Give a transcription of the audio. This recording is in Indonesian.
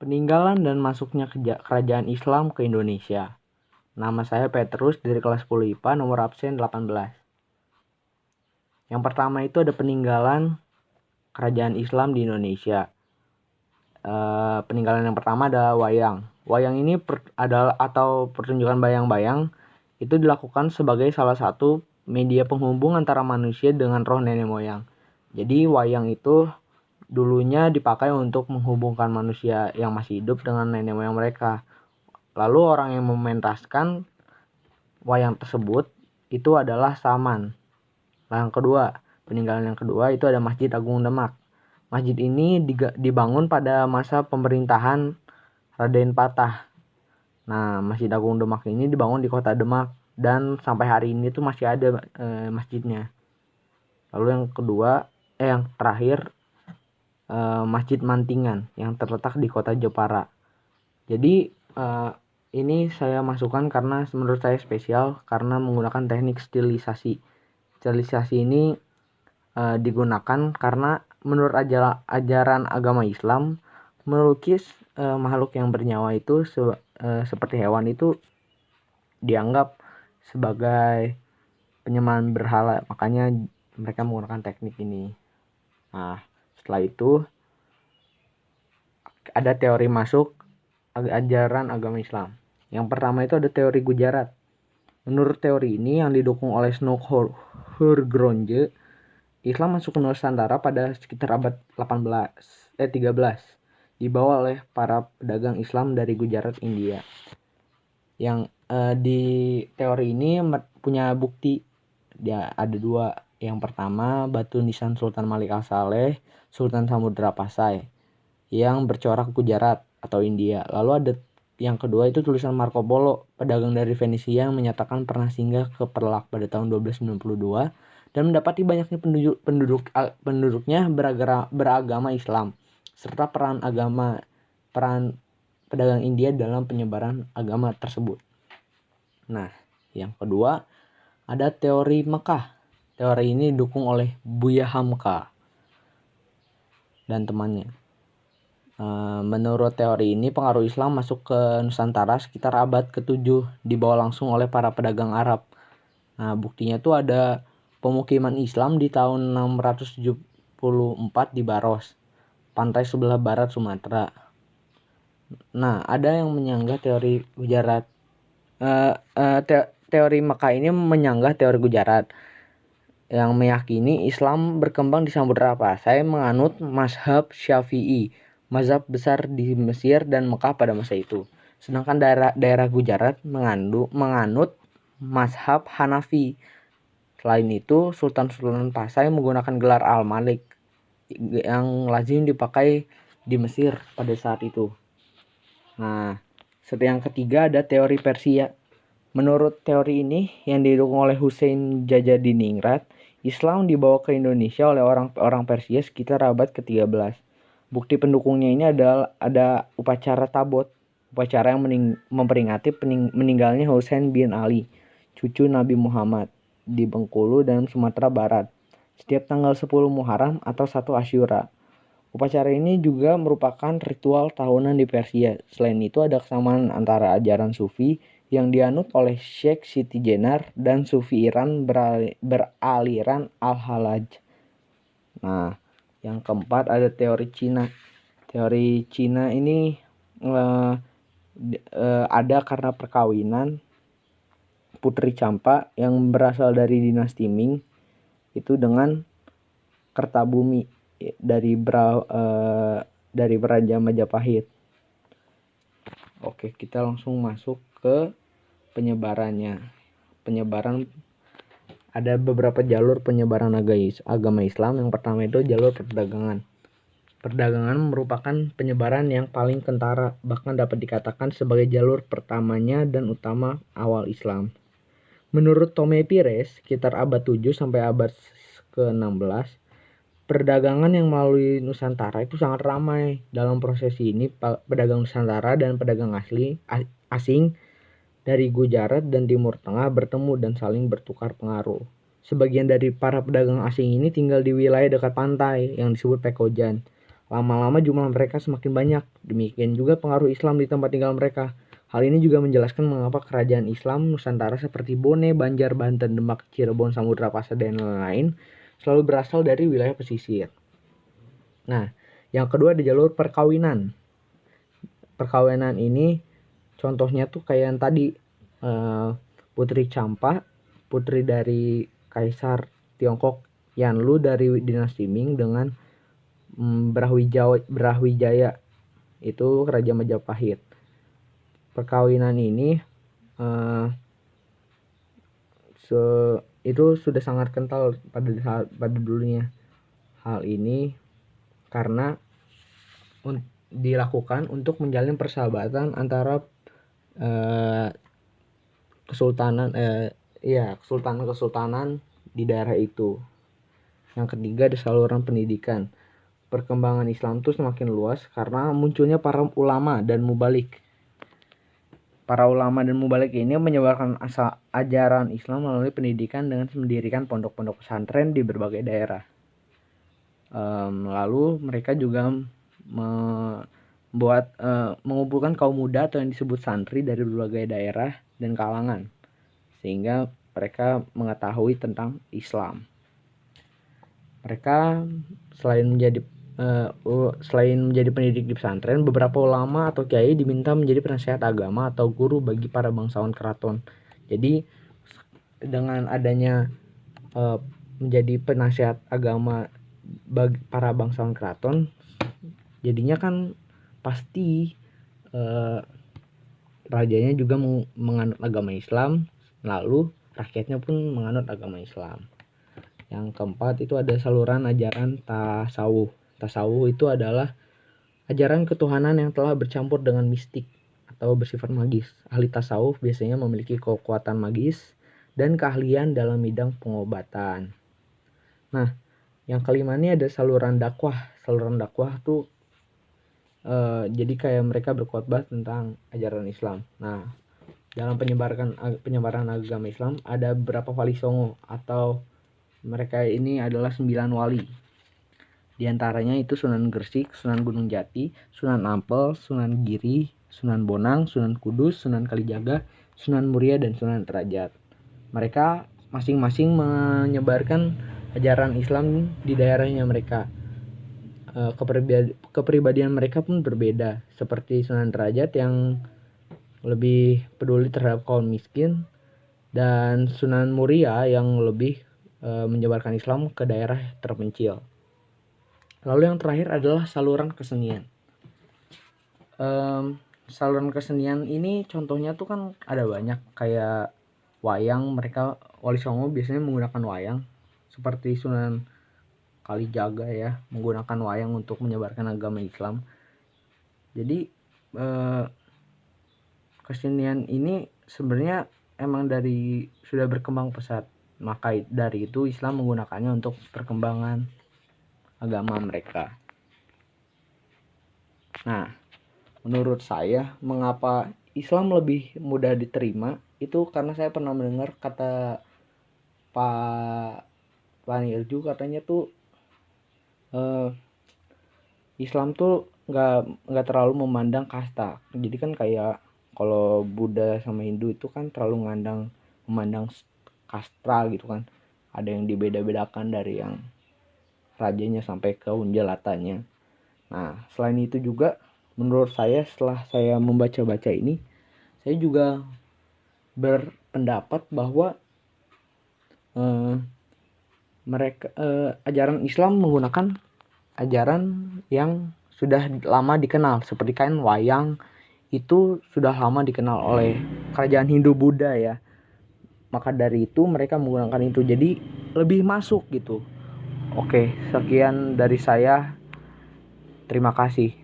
Peninggalan dan masuknya kerajaan Islam ke Indonesia. Nama saya Petrus dari kelas 10 IPA, nomor absen 18. Yang pertama itu ada peninggalan kerajaan Islam di Indonesia. Peninggalan yang pertama ada wayang. Wayang ini adalah atau pertunjukan bayang-bayang itu dilakukan sebagai salah satu media penghubung antara manusia dengan roh nenek moyang. Jadi wayang itu dulunya dipakai untuk menghubungkan manusia yang masih hidup dengan nenek moyang mereka. Lalu orang yang mementaskan wayang tersebut itu adalah Saman. Yang kedua, peninggalan yang kedua itu ada Masjid Agung Demak. Masjid ini dibangun pada masa pemerintahan Raden Patah. Nah, Masjid Agung Demak ini dibangun di kota Demak dan sampai hari ini tuh masih ada masjidnya. Lalu yang terakhir Masjid Mantingan yang terletak di kota Jepara. Jadi ini saya masukkan karena menurut saya spesial karena menggunakan teknik stilisasi. Stilisasi ini digunakan karena menurut ajaran agama Islam melukis makhluk yang bernyawa itu seperti hewan itu dianggap sebagai penyembahan berhala, makanya mereka menggunakan teknik ini. Nah, setelah itu ada teori masuk ajaran agama Islam. Yang pertama itu ada teori Gujarat. Menurut teori ini yang didukung oleh Snook Hurgronje, Islam masuk ke Nusantara pada sekitar abad 13 dibawa oleh para pedagang Islam dari Gujarat, India. Yang di teori ini punya bukti. Dia ada dua. Yang pertama batu nisan Sultan Malik Al-Saleh, Sultan Samudra Pasai yang bercorak Gujarat atau India. Lalu ada yang kedua itu tulisan Marco Polo, pedagang dari Venesia yang menyatakan pernah singgah ke Perlak pada tahun 1292 dan mendapati banyaknya penduduknya beragama Islam serta peran pedagang India dalam penyebaran agama tersebut. Nah, yang kedua ada teori Mekah. Teori ini didukung oleh Buya Hamka dan temannya. Menurut teori ini pengaruh Islam masuk ke Nusantara sekitar abad ke-7 dibawa langsung oleh para pedagang Arab. Nah, buktinya tuh ada pemukiman Islam di tahun 674 di Baros, pantai sebelah barat Sumatera. Nah, ada yang menyanggah teori Gujarat. Teori Mekah ini menyanggah teori Gujarat yang meyakini Islam berkembang di Samudra Pasai menganut mazhab Syafi'i, mazhab besar di Mesir dan Mekah pada masa itu. Sedangkan daerah Gujarat menganut mazhab Hanafi. Selain itu, Sultan Pasai menggunakan gelar Al-Malik yang lazim dipakai di Mesir pada saat itu. Nah, yang ketiga ada teori Persia. Menurut teori ini yang didukung oleh Hussein Jajadiningrat, Islam dibawa ke Indonesia oleh orang Persia sekitar abad ke-13. Bukti pendukungnya ini ada upacara Tabot, upacara yang memperingati meninggalnya Husain bin Ali, cucu Nabi Muhammad, di Bengkulu dan Sumatera Barat, setiap tanggal 10 Muharram atau 1 Asyura. Upacara ini juga merupakan ritual tahunan di Persia. Selain itu ada kesamaan antara ajaran Sufi yang dianut oleh Sheikh Siti Jenar dan Sufi Iran beraliran Al-Halaj. Nah, yang keempat ada teori Cina. Teori Cina ini ada karena perkawinan Putri Campa yang berasal dari dinasti Ming itu dengan Kertabumi dari Raja Majapahit. Oke, kita langsung masuk ke penyebarannya. Penyebaran ada beberapa jalur penyebaran agama Islam. Yang pertama itu jalur perdagangan. Perdagangan merupakan penyebaran yang paling kentara, bahkan dapat dikatakan sebagai jalur pertamanya dan utama awal Islam. Menurut Tome Pires, sekitar abad 7 sampai abad ke-16, perdagangan yang melalui Nusantara itu sangat ramai. Dalam prosesi ini, pedagang Nusantara dan pedagang asing dari Gujarat dan Timur Tengah bertemu dan saling bertukar pengaruh. Sebagian dari para pedagang asing ini tinggal di wilayah dekat pantai yang disebut Pekojan. Lama-lama jumlah mereka semakin banyak. Demikian juga pengaruh Islam di tempat tinggal mereka. Hal ini juga menjelaskan mengapa kerajaan Islam Nusantara seperti Bone, Banjar, Banten, Demak, Cirebon, Samudra Pasar, dan lain-lain selalu berasal dari wilayah pesisir. Nah, yang kedua ada jalur perkawinan. Perkawinan ini contohnya tuh kayak yang tadi, Putri Champa, putri dari Kaisar Tiongkok Yanlu dari dinasti Ming dengan Brawijaya itu Raja Majapahit. Perkawinan ini itu sudah sangat kental pada dulunya. Hal ini karena dilakukan untuk menjalin persahabatan antara kesultanan di daerah itu. Yang ketiga ada saluran pendidikan. Perkembangan Islam itu semakin luas karena munculnya para ulama dan mubalik. Para ulama dan mubalik ini menyebarkan ajaran Islam melalui pendidikan dengan mendirikan pondok-pondok pesantren di berbagai daerah. Lalu mereka juga mengumpulkan kaum muda atau yang disebut santri dari berbagai daerah dan kalangan, sehingga mereka mengetahui tentang Islam. Mereka selain menjadi pendidik di pesantren, beberapa ulama atau kiai diminta menjadi penasihat agama atau guru bagi para bangsawan keraton. Jadi dengan adanya menjadi penasihat agama bagi para bangsawan keraton, jadinya kan pasti rajanya juga menganut agama Islam, lalu rakyatnya pun menganut agama Islam. Yang keempat itu ada saluran ajaran tasawuf. Tasawuf itu adalah ajaran ketuhanan yang telah bercampur dengan mistik atau bersifat magis. Ahli tasawuf biasanya memiliki kekuatan magis dan keahlian dalam bidang pengobatan. Nah, yang kelima ini ada saluran dakwah. Saluran dakwah tuh jadi kayak mereka berkhotbah tentang ajaran Islam. Nah, dalam penyebaran agama Islam ada beberapa wali songo atau mereka ini adalah 9 wali. Di antaranya itu Sunan Gresik, Sunan Gunung Jati, Sunan Ampel, Sunan Giri, Sunan Bonang, Sunan Kudus, Sunan Kalijaga, Sunan Muria, dan Sunan Derajat. Mereka masing-masing menyebarkan ajaran Islam di daerahnya mereka. Kepribadian mereka pun berbeda, seperti Sunan Derajat yang lebih peduli terhadap kaum miskin, dan Sunan Muria yang lebih menyebarkan Islam ke daerah terpencil. Lalu yang terakhir adalah saluran kesenian. Saluran kesenian ini contohnya tuh kan ada banyak, kayak wayang. Mereka wali songo biasanya menggunakan wayang, seperti Sunan Kalijaga ya, menggunakan wayang untuk menyebarkan agama Islam. Jadi kesenian ini sebenarnya emang sudah berkembang pesat, maka dari itu Islam menggunakannya untuk perkembangan agama mereka. Nah, menurut saya mengapa Islam lebih mudah diterima itu karena saya pernah mendengar kata Pak Panirju, katanya tuh Islam tuh nggak terlalu memandang kasta. Jadi kan kayak kalau Buddha sama Hindu itu kan terlalu memandang kasta gitu kan. Ada yang dibeda-bedakan dari yang rajanya sampai ke unjalatanya. Nah, selain itu juga menurut saya setelah saya membaca-baca ini, saya juga berpendapat bahwa ajaran Islam menggunakan ajaran yang sudah lama dikenal, seperti kain wayang itu sudah lama dikenal oleh kerajaan Hindu Buddha ya. Maka dari itu mereka menggunakan itu, jadi lebih masuk gitu. Oke, sekian dari saya. Terima kasih.